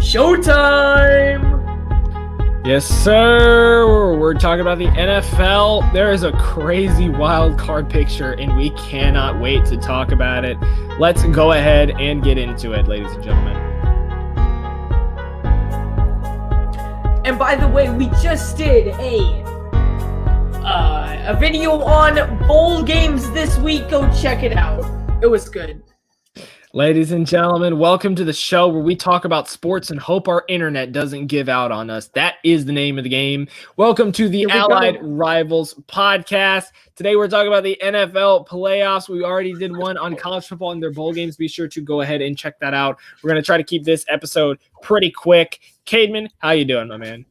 Showtime! Yes, sir. We're talking about the NFL. There is a crazy wild card picture, and we cannot wait to talk about it. Let's go ahead and get into it, ladies and gentlemen. And by the way, we just did a video on bowl games this week. Go check it out. It was good. Ladies and gentlemen, welcome to the show where we talk about sports and hope our internet doesn't give out on us. That is the name of the game. Welcome to the Allied Rivals podcast. Today we're talking about the NFL playoffs. We already did one on college football and their bowl games. Be sure to go ahead and check that out. We're going to try to keep this episode pretty quick. Caedmon, how you doing, my man?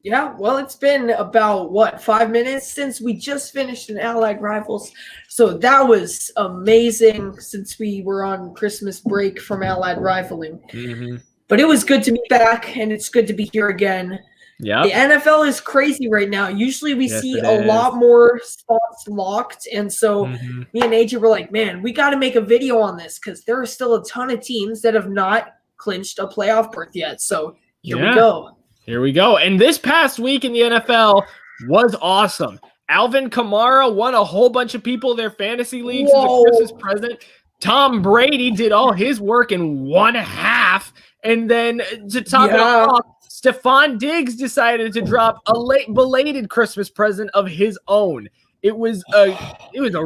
Yeah, well, it's been about, 5 minutes since we just finished an Allied Rivals. So that was amazing since we were on Christmas break from Allied Rivaling. Mm-hmm. But it was good to be back, and it's good to be here again. Yeah, the NFL is crazy right now. Usually we see a lot more spots locked, and so me and AJ were like, man, we got to make a video on this because there are still a ton of teams that have not clinched a playoff berth yet. So here we go. Here we go. And this past week in the NFL was awesome. Alvin Kamara won a whole bunch of people their fantasy leagues as a Christmas present. Tom Brady did all his work in one half. And then to top it off, Stephon Diggs decided to drop a belated Christmas present of his own. It was a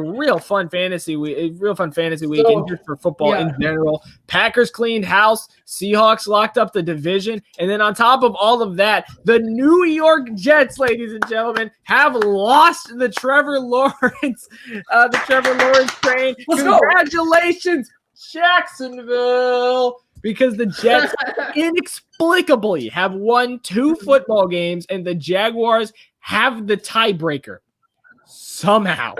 real fun fantasy week, and just for football in general. Packers cleaned house, Seahawks locked up the division, and then on top of all of that, the New York Jets, ladies and gentlemen, have lost the Trevor Lawrence train. Congratulations, Jacksonville, because the Jets inexplicably have won 2 football games, and the Jaguars have the tiebreaker. Somehow.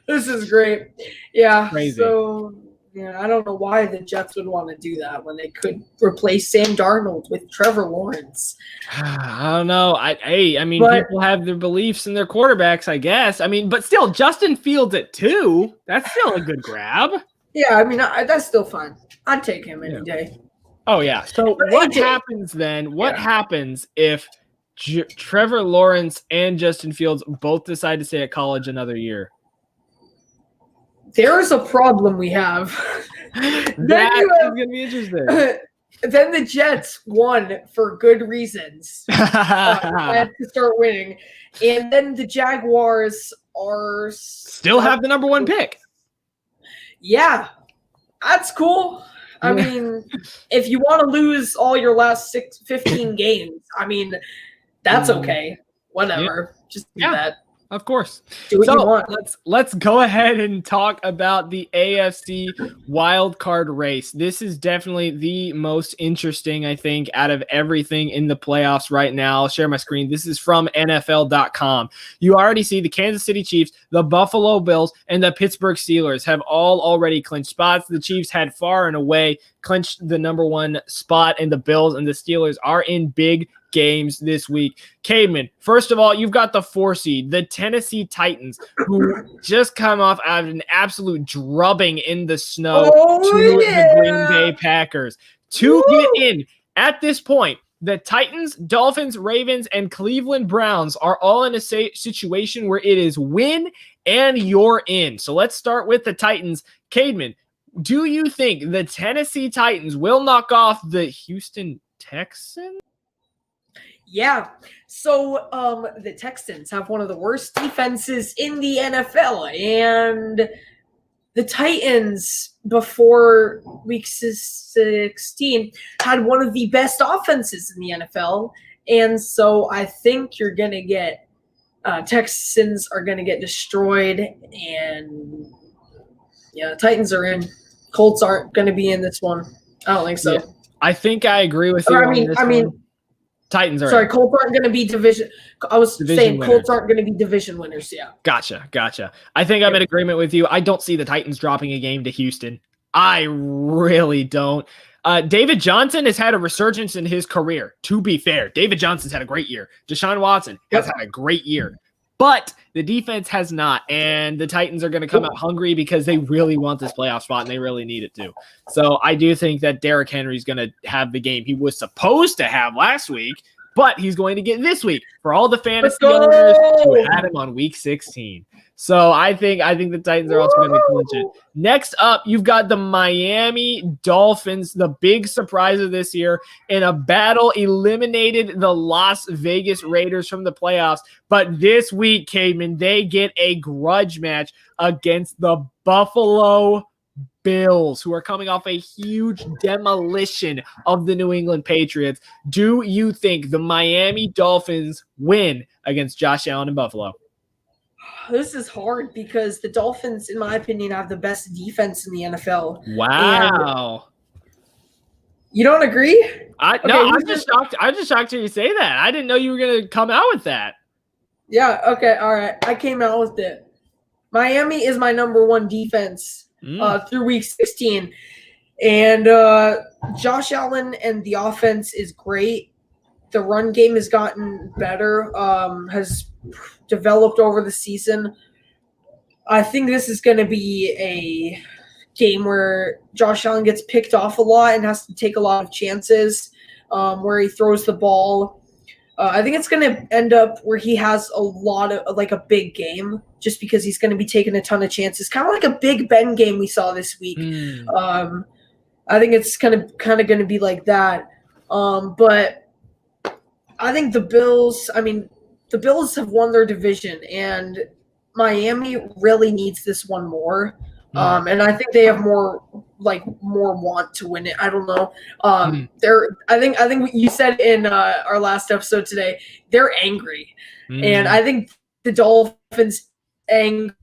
This is great. Yeah. Crazy. So, I don't know why the Jets would want to do that when they could replace Sam Darnold with Trevor Lawrence. I don't know. People have their beliefs in their quarterbacks, I guess. But still, Justin Fields at 2. That's still a good grab. Yeah, that's still fine. I'd take him any day. Oh, yeah. So what happens then? What happens if Trevor Lawrence and Justin Fields both decide to stay at college another year? There's a problem we have. That is going to be interesting. Then the Jets won for good reasons. Had to start winning. And then the Jaguars are still have the number 1 pick. Yeah, that's cool. If you want to lose all your last 15 games, that's okay. Whatever. Yeah. Just do that. Of course. Do what you want. Let's go ahead and talk about the AFC wild card race. This is definitely the most interesting, I think, out of everything in the playoffs right now. I'll share my screen. This is from NFL.com. You already see the Kansas City Chiefs, the Buffalo Bills, and the Pittsburgh Steelers have all already clinched spots. The Chiefs had far and away clinched the number 1 spot, and the Bills and the Steelers are in big games this week. Caedmon, first of all, you've got the 4 seed, the Tennessee Titans, who just come off out of an absolute drubbing in the snow to the Green Bay Packers. To get in at this point, the Titans, Dolphins, Ravens, and Cleveland Browns are all in a situation where it is win and you're in. So let's start with the Titans. Caedmon, do you think the Tennessee Titans will knock off the Houston Texans? Yeah. So the Texans have one of the worst defenses in the NFL, and the Titans before week 16 had one of the best offenses in the NFL, and so I think you're going to get Texans are going to get destroyed, and the Titans are in. Colts aren't going to be in this one. I don't think so. Yeah. I think I agree with you. Titans are. Sorry, Colts aren't going to be division. I was saying Colts aren't going to be division winners. Yeah. Gotcha. I think I'm in agreement with you. I don't see the Titans dropping a game to Houston. I really don't. David Johnson has had a resurgence in his career. To be fair, David Johnson's had a great year. Deshaun Watson has had a great year. but the defense has not, and the Titans are going to come out hungry because they really want this playoff spot and they really need it too. So I do think that Derrick Henry is going to have the game he was supposed to have last week, but he's going to get this week for all the fantasy owners who had him on week 16. So I think the Titans are also going to clinch it. Next up, you've got the Miami Dolphins, the big surprise of this year, in a battle eliminated the Las Vegas Raiders from the playoffs. But this week, Caedmon, they get a grudge match against the Buffalo Bills, who are coming off a huge demolition of the New England Patriots. Do you think the Miami Dolphins win against Josh Allen in Buffalo? This is hard because the Dolphins, in my opinion, have the best defense in the NFL. Wow. And you don't agree? I'm just shocked. I'm just shocked to you say that. I didn't know you were going to come out with that. Yeah, okay, all right. I came out with it. Miami is my number one defense through week 16. And Josh Allen and the offense is great. The run game has gotten better, has developed over the season. I think this is going to be a game where Josh Allen gets picked off a lot and has to take a lot of chances where he throws the ball. I think it's going to end up where he has a lot of like a big game just because he's going to be taking a ton of chances, kind of like a Big Ben game we saw this week. I think it's kind of going to be like that. But I think the Bills have won their division, and Miami really needs this one more. And I think they have more want to win it. I don't know. I think what you said in our last episode today, they're angry. And I think the Dolphins' anger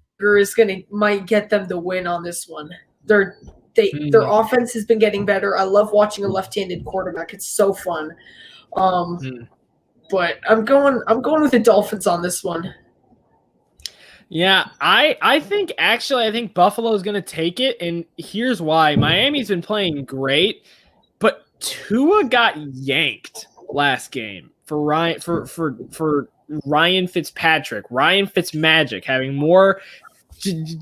might get them the win on this one. Their offense has been getting better. I love watching a left-handed quarterback. It's so fun. But I'm going with the Dolphins on this one. Yeah, I think Buffalo is going to take it, and here's why. Miami's been playing great, but Tua got yanked last game for Ryan Fitzpatrick, Ryan Fitzmagic having more,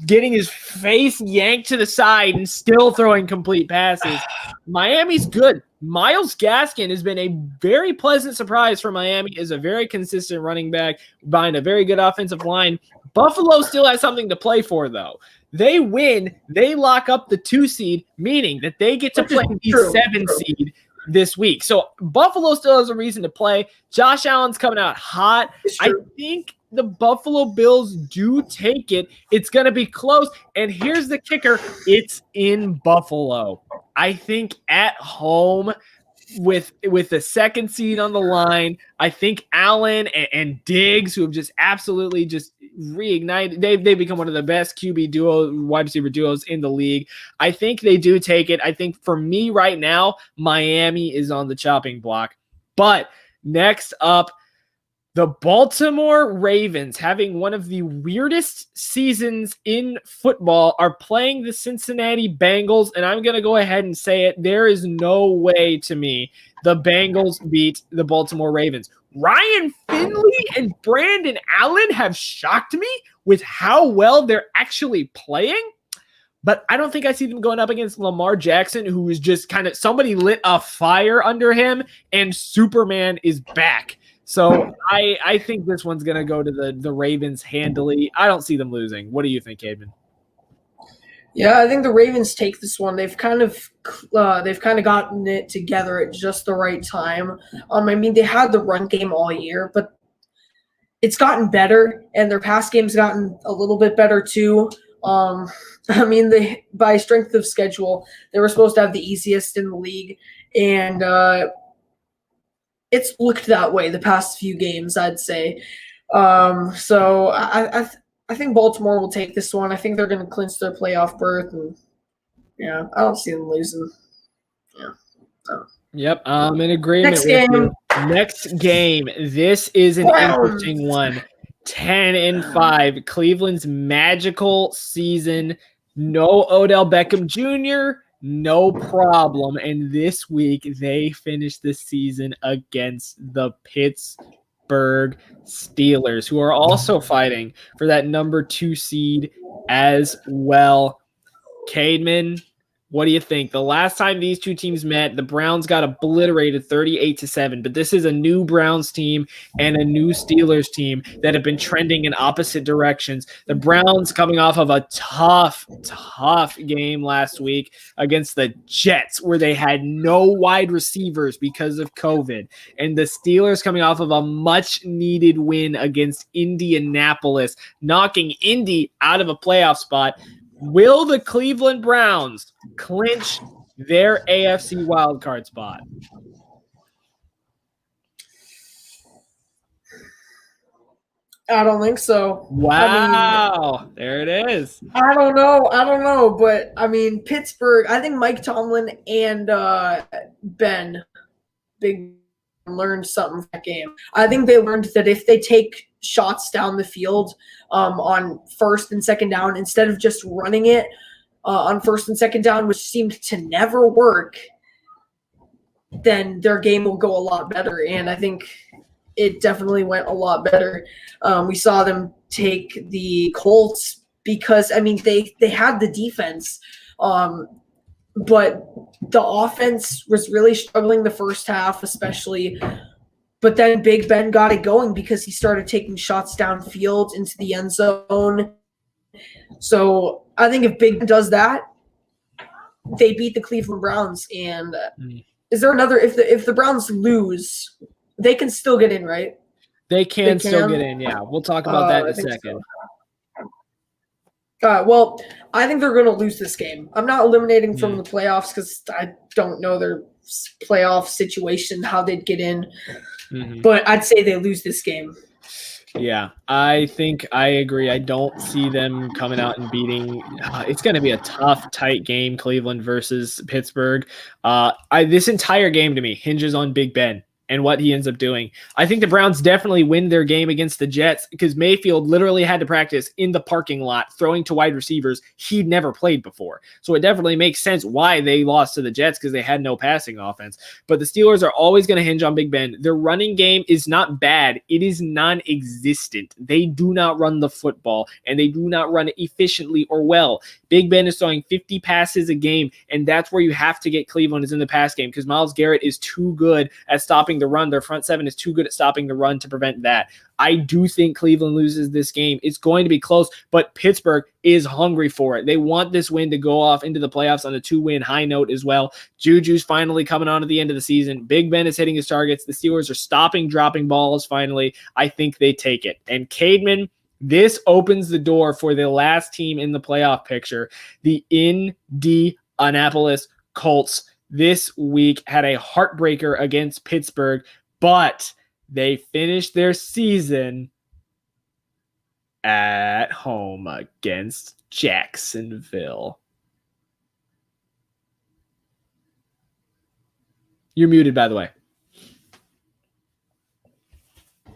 getting his face yanked to the side and still throwing complete passes. Miami's good. Myles Gaskin has been a very pleasant surprise for Miami, is a very consistent running back behind a very good offensive line. Buffalo still has something to play for, though. They win, they lock up the 2 seed, meaning that they get to play the 7 seed this week. So Buffalo still has a reason to play. Josh Allen's coming out hot. I think the Buffalo Bills do take it. It's going to be close. And here's the kicker. It's in Buffalo. I think at home with the 2nd seed on the line, I think Allen and Diggs, who have just absolutely just reignited, they've become one of the best wide receiver duos in the league. I think they do take it. I think for me right now, Miami is on the chopping block. But next up, the Baltimore Ravens, having one of the weirdest seasons in football, are playing the Cincinnati Bengals, and I'm going to go ahead and say it. There is no way to me the Bengals beat the Baltimore Ravens. Ryan Finley and Brandon Allen have shocked me with how well they're actually playing, but I don't think I see them going up against Lamar Jackson, who is just kind of, somebody lit a fire under him, and Superman is back. So I think this one's going to go to the Ravens handily. I don't see them losing. What do you think, Caedmon? Yeah, I think the Ravens take this one. They've kind of gotten it together at just the right time. They had the run game all year, but it's gotten better, and their pass game's gotten a little bit better too. They, by strength of schedule, they were supposed to have the easiest in the league, and it's looked that way the past few games, I'd say. So I think Baltimore will take this one. I think they're going to clinch their playoff berth, and yeah, I don't see them losing. Yeah. So. Yep, I'm in agreement with you. Next game. This is an interesting one. 10-5. Cleveland's magical season. No Odell Beckham Jr., no problem. And this week, they finished the season against the Pittsburgh Pittsburgh Steelers, who are also fighting for that number 2 seed as well. Caedmon, what do you think? The last time these two teams met, the Browns got obliterated 38-7, but this is a new Browns team and a new Steelers team that have been trending in opposite directions. The Browns coming off of a tough game last week against the Jets, where they had no wide receivers because of COVID, and the Steelers coming off of a much-needed win against Indianapolis, knocking Indy out of a playoff spot. Will the Cleveland Browns clinch their AFC wildcard spot? I don't think so. Wow. There it is. I don't know. But, I mean, Pittsburgh, I think Mike Tomlin and Big learned something from that game. I think they learned that if they take shots down the field on first and second down, instead of just running it on first and second down, which seemed to never work, then their game will go a lot better. And I think it definitely went a lot better. We saw them take the Colts because, I mean, they had the defense, but the offense was really struggling the first half, especially. But then Big Ben got it going because he started taking shots downfield into the end zone. So I think if Big Ben does that, they beat the Cleveland Browns. And is there another? If the Browns lose, they can still get in, right? They can still get in. Yeah, we'll talk about that in a second. Well, I think they're going to lose this game. I'm not eliminating from the playoffs because I don't know their playoff situation, how they'd get in. But I'd say they lose this game. Yeah, I think I agree. I don't see them coming out and beating. It's going to be a tough, tight game, Cleveland versus Pittsburgh. This entire game to me hinges on Big Ben and what he ends up doing. I think the Browns definitely win their game against the Jets because Mayfield literally had to practice in the parking lot throwing to wide receivers he'd never played before. So it definitely makes sense why they lost to the Jets because they had no passing offense. But the Steelers are always going to hinge on Big Ben. Their running game is not bad. It is non-existent. They do not run the football, and they do not run it efficiently or well. Big Ben is throwing 50 passes a game, and that's where you have to get Cleveland is in the pass game because Myles Garrett is too good at stopping the run. Their front seven is too good at stopping the run to prevent that. I do think Cleveland loses this game. It's going to be close, but Pittsburgh is hungry for it. They want this win to go off into the playoffs on a 2-win high note as well. Juju's finally coming on at the end of the season. Big Ben is hitting his targets. The Steelers are stopping dropping balls finally. I think they take it. And Caedmon, this opens the door for the last team in the playoff picture. The Indianapolis Colts this week had a heartbreaker against Pittsburgh, but they finished their season at home against Jacksonville. You're muted, by the way.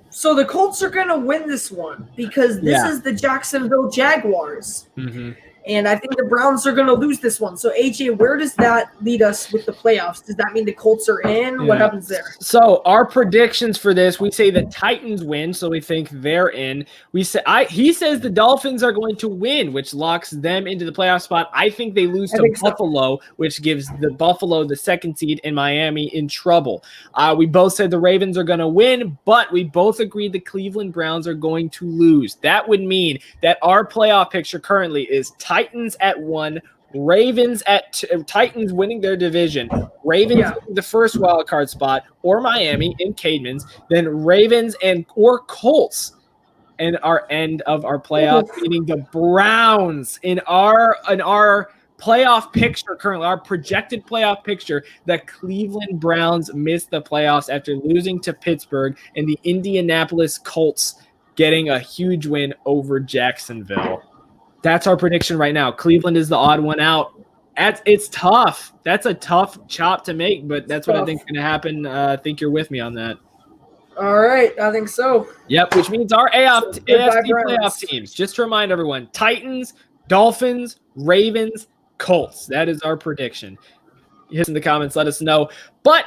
So the Colts are going to win this one because this is the Jacksonville Jaguars. And I think the Browns are going to lose this one. So, AJ, where does that lead us with the playoffs? Does that mean the Colts are in? Yeah. What happens there? So, our predictions for this, we say the Titans win, so we think they're in. He says the Dolphins are going to win, which locks them into the playoff spot. I think they lose to Buffalo, which gives the Buffalo the second seed and Miami in trouble. We both said the Ravens are going to win, but we both agreed the Cleveland Browns are going to lose. That would mean that our playoff picture currently is Titans at 1, Ravens at Titans winning their division, Ravens winning the first wild card spot, or Miami in Caedmon's, then Ravens or Colts in our end of our playoff, meaning the Browns in our playoff picture currently, our projected playoff picture, the Cleveland Browns missed the playoffs after losing to Pittsburgh, and the Indianapolis Colts getting a huge win over Jacksonville. That's our prediction right now. Cleveland is the odd one out. It's tough. That's a tough chop to make, but that's what I think is going to happen. I think you're with me on that. All right. I think so. Yep, which means our AFC playoff teams. Just to remind everyone, Titans, Dolphins, Ravens, Colts. That is our prediction. hit us in the comments, let us know. But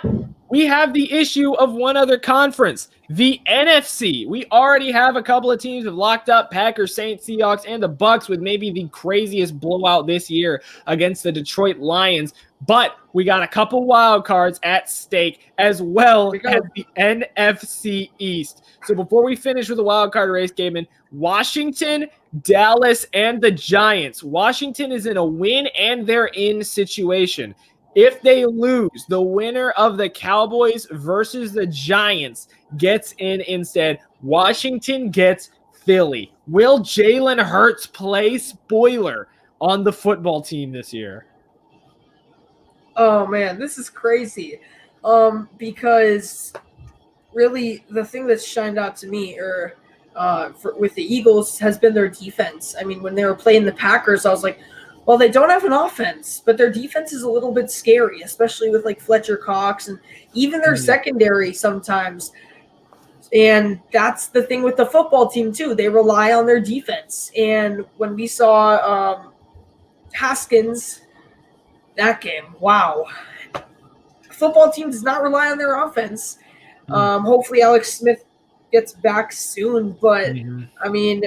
we have the issue of one other conference, the NFC. We already have a couple of teams have locked up, Packers, Saints, Seahawks, and the Bucks, with maybe the craziest blowout this year against the Detroit Lions. But we got a couple wild cards at stake, as well as the NFC East. So before we finish with the wild card race, Caedmon, Washington, Dallas, and the Giants. Washington is in a win and they're in situation. If they lose, the winner of the Cowboys versus the Giants gets in instead. Washington gets Philly. Will Jalen Hurts play spoiler on the football team this year? Oh man, this is crazy. Because really the thing that's shined out to me with the Eagles has been their defense. I mean, when they were playing the Packers, I was like, well, they don't have an offense, but their defense is a little bit scary, especially with like Fletcher Cox and even their secondary sometimes. And that's the thing with the football team too. They rely on their defense. And when we saw Haskins that game, wow. Football team does not rely on their offense. Hopefully Alex Smith gets back soon, but I mean,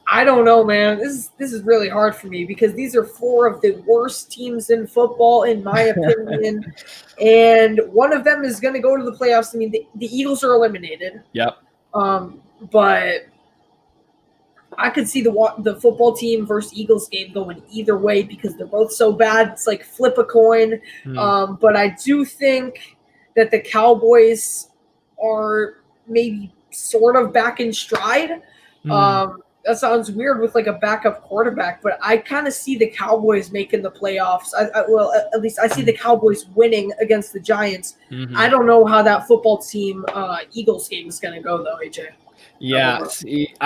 I don't know, man. This is really hard for me because these are four of the worst teams in football, in my opinion. And one of them is going to go to the playoffs. I mean, the Eagles are eliminated. Yep. But I could see the football team versus Eagles game going either way because they're both so bad. It's like flip a coin. But I do think that the Cowboys are maybe sort of back in stride. That sounds weird with like a backup quarterback, but I kind of see the Cowboys making the playoffs. Well, at least I see the Cowboys winning against the Giants. I don't know how that football team Eagles game is going to go, though, AJ. Yeah,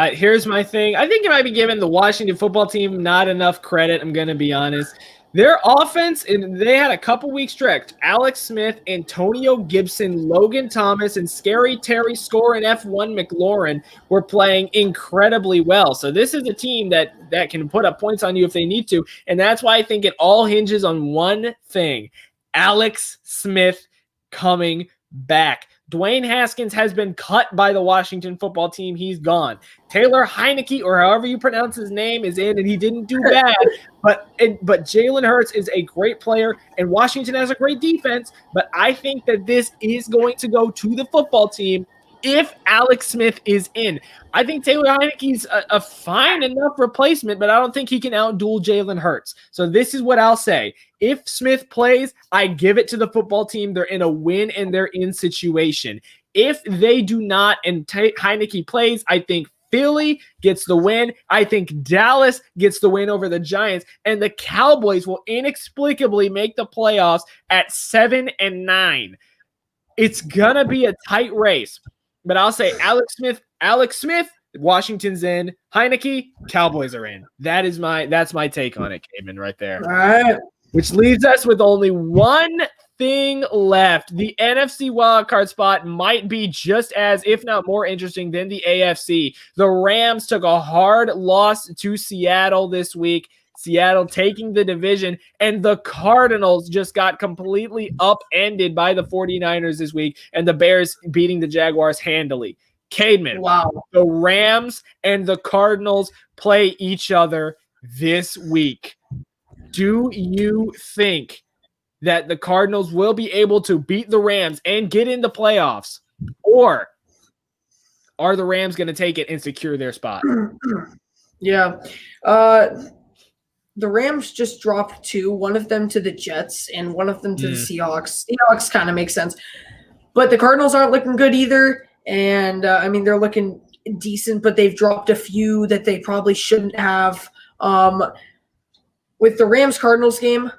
here's my thing. I think you might be giving the Washington football team not enough credit, I'm going to be honest. Their offense, and they had a couple weeks stretched. Alex Smith, Antonio Gibson, Logan Thomas, and Scary Terry Score and F1 McLaurin were playing incredibly well. So this is a team that can put up points on you if they need to, and that's why I think it all hinges on one thing: Alex Smith coming back. Dwayne Haskins has been cut by the Washington football team. He's gone. Taylor Heineke, or however you pronounce his name, is in, and he didn't do bad. But Jalen Hurts is a great player, and Washington has a great defense. But I think that this is going to go to the football team if Alex Smith is in. I think Taylor Heineke's a fine enough replacement, but I don't think he can outduel Jalen Hurts. So this is what I'll say. If Smith plays, I give it to the football team. They're in a win and they're in situation. If they do not and Heineke plays, I think Philly gets the win. I think Dallas gets the win over the Giants, and the Cowboys will inexplicably make the playoffs at 7-9. It's gonna be a tight race, but I'll say Alex Smith, Washington's in. Heineke, Cowboys are in. That's my take on it, Caedmon, right there. All right. Which leaves us with only one thing left. The NFC wildcard spot might be just as, if not more interesting than the AFC. The Rams took a hard loss to Seattle this week. Seattle taking the division, and the Cardinals just got completely upended by the 49ers this week, and the Bears beating the Jaguars handily. Caedmon, wow. The Rams and the Cardinals play each other this week. Do you think that the Cardinals will be able to beat the Rams and get in the playoffs, or are the Rams going to take it and secure their spot? Yeah. The Rams just dropped two, one of them to the Jets and one of them to the Seahawks. Seahawks kind of makes sense. But the Cardinals aren't looking good either. And, I mean, they're looking decent, but they've dropped a few that they probably shouldn't have. With the Rams-Cardinals game,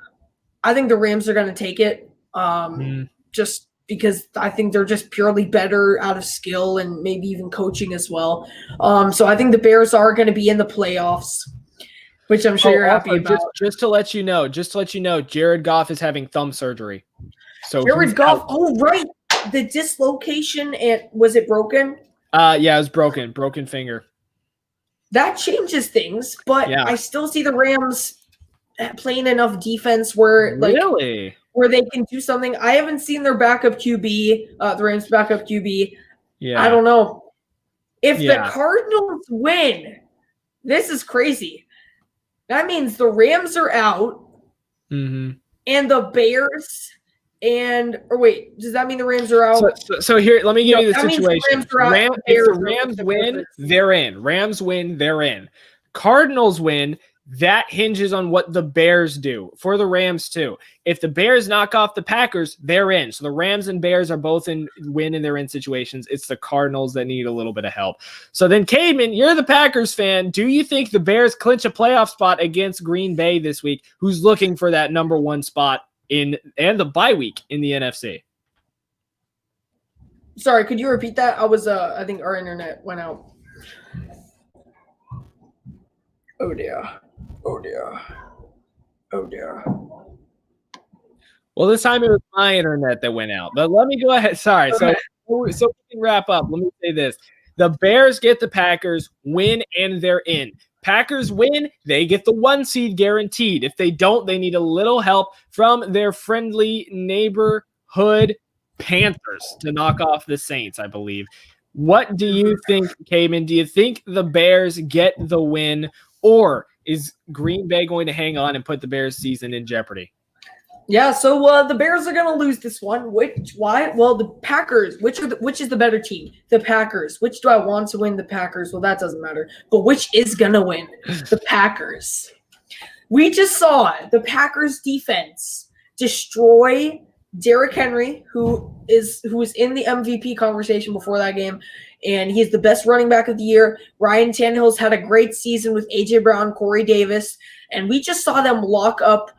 I think the Rams are going to take it just because I think they're just purely better out of skill and maybe even coaching as well. So I think the Bears are going to be in the playoffs, which I'm sure you're happy about. Just to let you know, Jared Goff is having thumb surgery. So Jared Goff, oh, right. The dislocation, was it broken? Yeah, it was broken finger. That changes things, but yeah. I still see the Rams playing enough defense where Really? where they can do something. I haven't seen their backup QB, the Rams' backup QB. Yeah. I don't know. If the Yeah. Cardinals win, this is crazy. That means the Rams are out, Mm-hmm. and the Bears or wait, does that mean the Rams are out? So here, let me give you the that means the situation. Rams are out, If Bears the are Rams out. win, they're in. Rams win, they're in. Cardinals win, that hinges on what the Bears do for the Rams too. If the Bears knock off the Packers, they're in. So the Rams and Bears are both in win and they're in situations. It's the Cardinals that need a little bit of help. So then, Caedmon, you're the Packers fan. Do you think the Bears clinch a playoff spot against Green Bay this week, who's looking for that number one spot and the bye week in the NFC? Sorry, could you repeat that? I think our internet went out. Oh dear. Oh dear. Oh dear. Well, this time it was my internet that went out. But let me go ahead. Sorry. So we can wrap up. Let me say this. The Bears get the Packers, win, and they're in. Packers win, they get the 1 seed guaranteed. If they don't, they need a little help from their friendly neighborhood Panthers to knock off the Saints, I believe. What do you think, Caedmon? Do you think the Bears get the win, or is Green Bay going to hang on and put the Bears' season in jeopardy? Yeah, so the Bears are going to lose this one. Why? Well, the Packers. Which is the better team? The Packers. Which do I want to win? The Packers. Well, that doesn't matter. But which is going to win? The Packers. We just saw the Packers defense destroy Derrick Henry, who was in the MVP conversation before that game, and he's the best running back of the year. Ryan Tannehill's had a great season with A.J. Brown, Corey Davis, and we just saw them lock up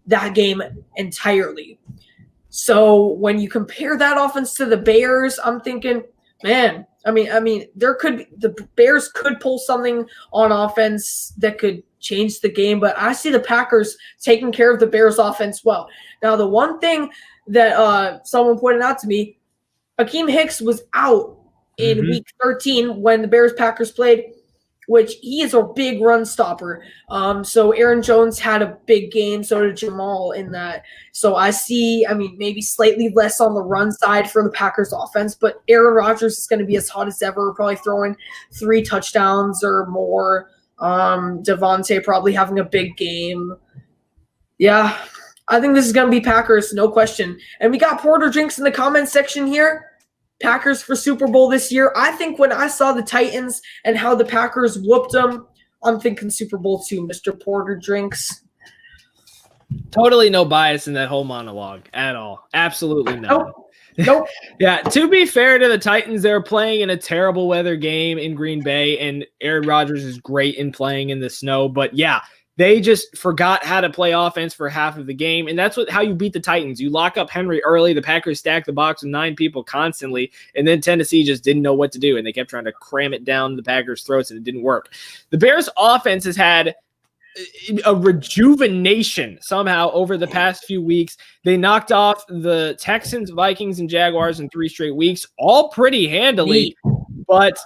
that game entirely. So when you compare that offense to the Bears, I'm thinking, man, I mean, the Bears could pull something on offense that could change the game, but I see the Packers taking care of the Bears offense well. Now, the one thing that someone pointed out to me, Akeem Hicks was out in week 13 when the Bears-Packers played, which he is a big run stopper. So Aaron Jones had a big game, so did Jamal in that. So I see, maybe slightly less on the run side for the Packers offense, but Aaron Rodgers is going to be as hot as ever, probably throwing 3 touchdowns or more. Devontae probably having a big game. Yeah, I think this is going to be Packers, no question. And we got Porter Drinks in the comment section here. Packers for Super Bowl this year. I think when I saw the Titans and how the Packers whooped them, I'm thinking Super Bowl too, Mr. Porter Drinks. Totally no bias in that whole monologue at all. Absolutely not. Nope. Yeah, to be fair to the Titans, they're playing in a terrible weather game in Green Bay, and Aaron Rodgers is great in playing in the snow. But yeah, they just forgot how to play offense for half of the game, and that's how you beat the Titans. You lock up Henry early, the Packers stack the box with 9 people constantly, and then Tennessee just didn't know what to do, and they kept trying to cram it down the Packers' throats, and it didn't work. The Bears' offense has had a rejuvenation somehow over the past few weeks. They knocked off the Texans, Vikings, and Jaguars in 3 straight weeks, all pretty handily, but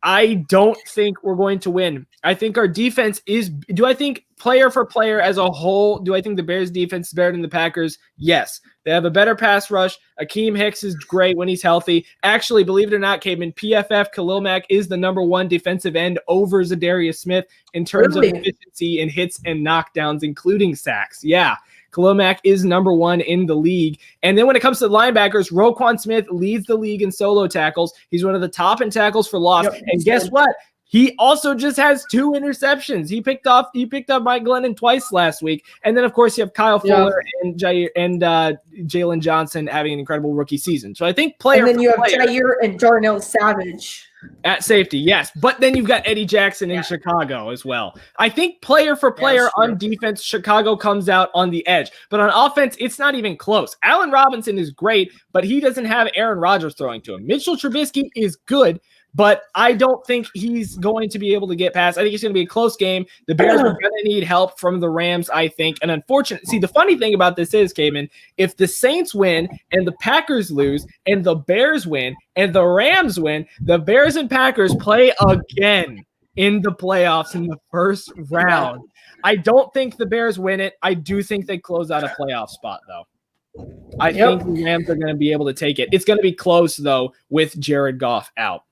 I don't think we're going to win. I think our defense do I think player for player as a whole, do I think the Bears defense is better than the Packers? Yes. They have a better pass rush. Akeem Hicks is great when he's healthy. Actually, believe it or not, Caedmon, PFF Khalil Mack is the number 1 defensive end over Zadarius Smith in terms of efficiency and hits and knockdowns, including sacks. Yeah. Khalil Mack is number 1 in the league. And then when it comes to linebackers, Roquan Smith leads the league in solo tackles. He's one of the top in tackles for loss. Yep. And guess what? He also just has 2 interceptions. He picked up Mike Glennon twice last week. And then, of course, you have Kyle Fuller and Jalen Johnson having an incredible rookie season. So I think player. And then you have Jair and Darnell Savage at safety, yes. But then you've got Eddie Jackson in Chicago as well. I think player for player on defense, Chicago comes out on the edge. But on offense, it's not even close. Allen Robinson is great, but he doesn't have Aaron Rodgers throwing to him. Mitchell Trubisky is good, but I don't think he's going to be able to get past. I think it's going to be a close game. The Bears are going to need help from the Rams, I think. And unfortunately, the funny thing about this is, Caedmon, if the Saints win and the Packers lose and the Bears win and the Rams win, the Bears and Packers play again in the playoffs in the first round. I don't think the Bears win it. I do think they close out a playoff spot, though. I think the Rams are going to be able to take it. It's going to be close, though, with Jared Goff out.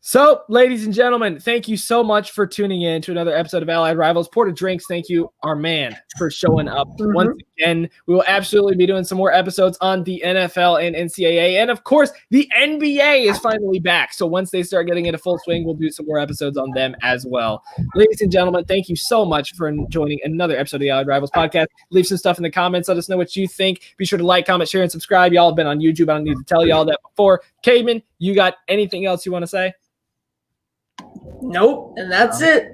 So, ladies and gentlemen, thank you so much for tuning in to another episode of Allied Rivals. Porter Drinks, thank you, our man, for showing up once again. We will absolutely be doing some more episodes on the NFL and NCAA. And, of course, the NBA is finally back. So once they start getting into full swing, we'll do some more episodes on them as well. Ladies and gentlemen, thank you so much for joining another episode of the Allied Rivals podcast. Leave some stuff in the comments. Let us know what you think. Be sure to like, comment, share, and subscribe. Y'all have been on YouTube. I don't need to tell y'all that before. Caedmon, you got anything else you want to say? Nope, and that's it.